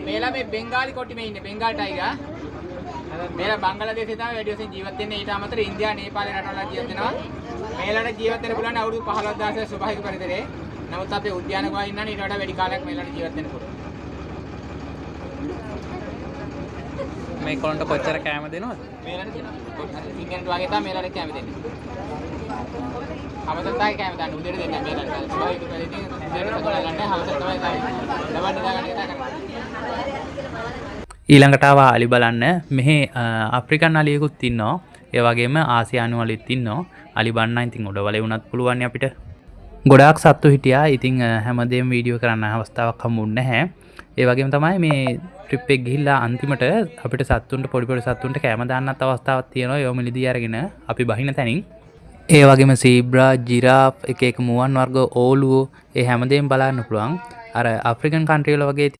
මේලා මේ බෙන්ගාලි කොටි මේ ඉන්නේ බෙන්ගාල් ටයිගර්. මේලා බංගලාදේශේ තමයි වැඩි වශයෙන් ජීවත් වෙන්නේ. ඊට අමතරව ඉන්දියා නේපාලේ රටවල ජීවත් වෙනවා. මේලාට ජීවත් වෙන්න පුළුවන් අවුරුදු 15000 ස්වභාවික පරිසරයේ. නමුත් අපේ උද්‍යාන ගාව ඉන්නනේ ඊට වඩා වැඩි කාලයක් මේලාට ජීවත් වෙන්න පුළුවන්. මේ කොළන්ට කොච්චර කෑම දෙනවද? මේලාට දෙනවා. ඉංග්‍රීසි වගේ තමයි මේලාට කෑම දෙන්නේ. හවසට තමයි කෑම දාන්න උදේට දෙන්නේ මේලාට. ස්වභාවික පරිසරයේ උදේට සතුටලන්නේ හවසට තමයි දාන්නේ. දවල් නිදාගන්න එක කරන්නේ. ඊළඟට ආවා අලි බලන්න. මෙහි අප්‍රිකන් අලියෙකුත් ඉන්නවා. ඒ වගේම ආසියානු අලිත් ඉන්නවා. අලි බන්න ඉතින් උඩවලේ වුණත් පුළුවන් අපිට. ගොඩාක් සත්තු හිටියා. ඉතින් හැමදේම වීඩියෝ කරන්න අවස්ථාවක් හම්බුන්නේ නැහැ. ඒ වගේම තමයි මේ ට්‍රිප් එක ගිහිල්ලා අන්තිමට අපිට සත්තුන්ට පොඩි සත්තුන්ට කැම දාන්නත් අවස්ථාවක් තියෙනවා. ඒව මිලදී අරගෙන අපි බහින තැනින්. ඒ වගේම සීබ්‍රා, ජිරාෆ්, එක එක මුවන් වර්ග ඕලුවෝ ඒ හැමදේම බලන්න පුළුවන්. අර අප්‍රිකන් කන්ට්‍රි වල වගේ